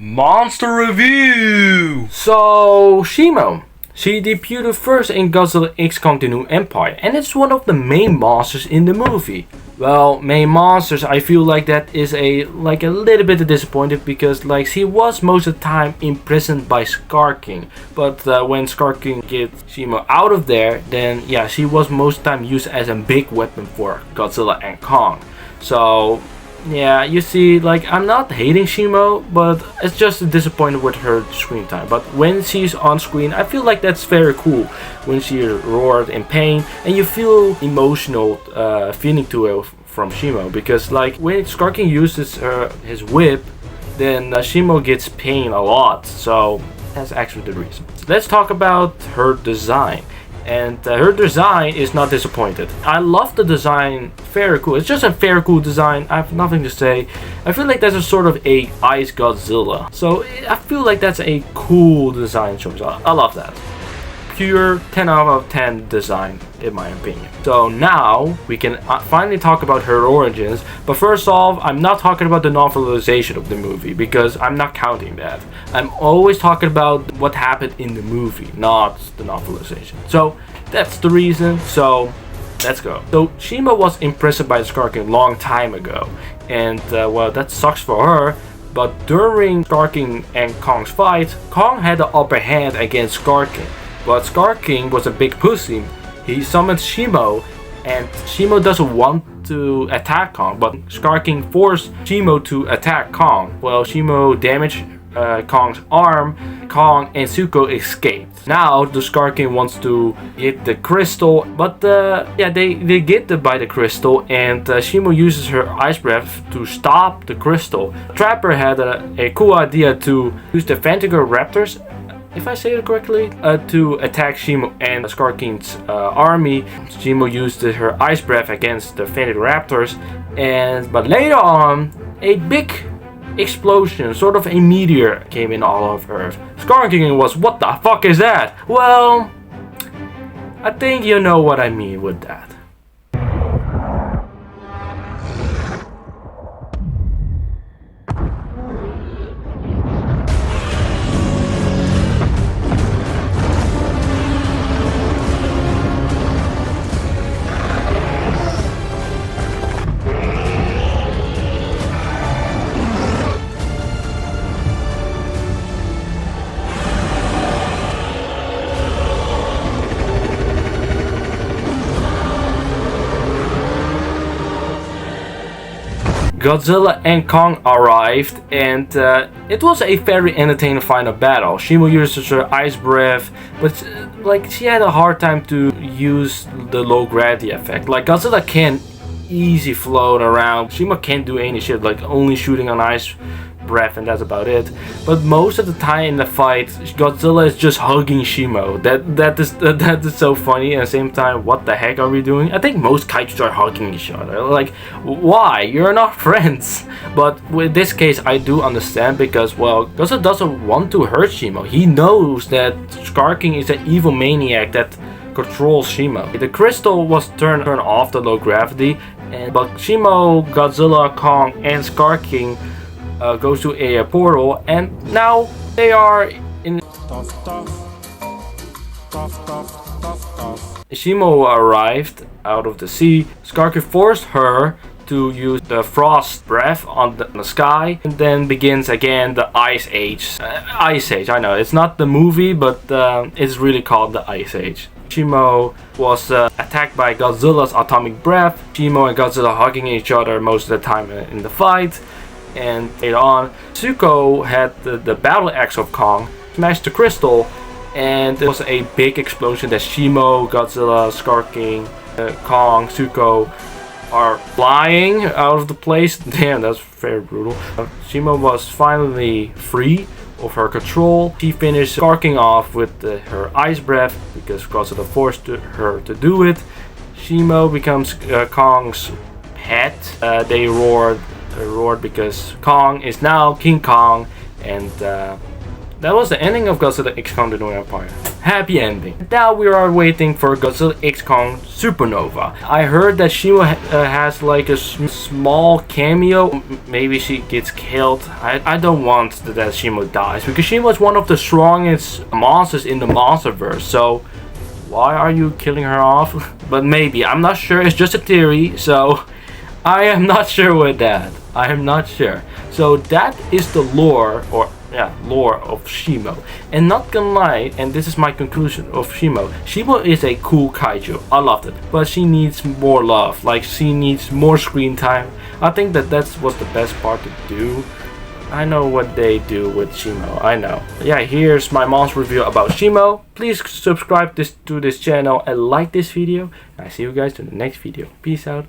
Monster Review! So, Shimo. She debuted first in Godzilla X Kong the New Empire, and it's one of the main monsters in the movie. Well, main monsters, I feel like that is a little bit disappointed because she was most of the time imprisoned by Scar King. But when Scar King gets Shimo out of there, then yeah, she was most of the time used as a big weapon for Godzilla and Kong. So yeah, you see, I'm not hating Shimo, but it's just disappointed with her screen time. But when she's on screen, I feel like that's very cool. When she roared in pain, and you feel emotional feeling to it from Shimo. Because when Scar King uses his whip, then Shimo gets pain a lot. So that's actually the reason. Let's talk about her design. And her design is not disappointed. I love the design, very cool. It's just a very cool design. I have nothing to say. I feel like that's a sort of a Ice Godzilla. So I feel like that's a cool design choice. I love that. Pure 10 out of 10 design, in my opinion. So now we can finally talk about her origins. But first off, I'm not talking about the novelization of the movie because I'm not counting that. I'm always talking about what happened in the movie, not the novelization. So that's the reason. So let's go. So Shimo was imprisoned by Scar King a long time ago, and well, that sucks for her. But during Scar King and Kong's fight, Kong had the upper hand against Scar King. But Scar King was a big pussy. He summoned Shimo, and Shimo doesn't want to attack Kong, but Scar King forced Shimo to attack Kong. Well, Shimo damaged Kong's arm. Kong and Zuko escaped. Now the Scar King wants to get the crystal, but yeah, they get by the crystal, and Shimo uses her ice breath to stop the crystal. Trapper had a cool idea to use the Vantigo Raptors, if I say it correctly, to attack Shimo and Scar King's army. Shimo used her ice breath against the Vantigo Raptors, but later on, a big explosion, sort of a meteor, came in all of Earth. Scar King was, what the fuck is that? Well, I think you know what I mean with that. Godzilla and Kong arrived, and it was a very entertaining final battle. Shimo uses her ice breath, but she had a hard time to use the low gravity effect. Godzilla can easy float around. Shimo can't do any shit, only shooting on ice breath, and that's about it. But most of the time in the fight, Godzilla is just hugging Shimo. That is so funny. At the same time, what the heck are we doing? I think most kaijus are hugging each other. Why? You're not friends. But with this case, I do understand because, well, Godzilla doesn't want to hurt Shimo. He knows that Scar King is an evil maniac that controls Shimo. The crystal was turned off the low gravity, but Shimo, Godzilla, Kong, and Scar King goes to a portal, and now they are in. Shimo arrived out of the sea. Scar King forced her to use the frost breath on the sky, and then begins again the Ice Age. Ice Age, I know, it's not the movie, but it's really called the Ice Age. Shimo was attacked by Godzilla's atomic breath. Shimo and Godzilla hugging each other most of the time in the fight. And later on, Zuko had the battle axe of Kong, smashed the crystal, and there was a big explosion that Shimo, Godzilla, Scar King, Kong, Zuko are flying out of the place. Damn, that's very brutal. Shimo was finally free of her control. She finished Scar King off with her ice breath because Godzilla forced her to do it. Shimo becomes Kong's pet. They roared because Kong is now King Kong, and that was the ending of Godzilla X Kong the New Empire. happy ending. Now we are waiting for Godzilla X Kong Supernova. I heard that Shimo has like a small cameo. Maybe she gets killed. I don't want that Shimo dies because Shimo is one of the strongest monsters in the monsterverse. So why are you killing her off? But maybe, I'm not sure. It's just a theory. So I am not sure with that. I am not sure. So that is the lore lore of Shimo. And not gonna lie, and this is my conclusion of Shimo. Shimo is a cool kaiju. I loved it, but she needs more love. Like she needs more screen time. I think that's what's the best part to do. I know what they do with Shimo. I know. Yeah, here's my monster review about Shimo. Please subscribe to this channel and like this video. I see you guys in the next video. Peace out.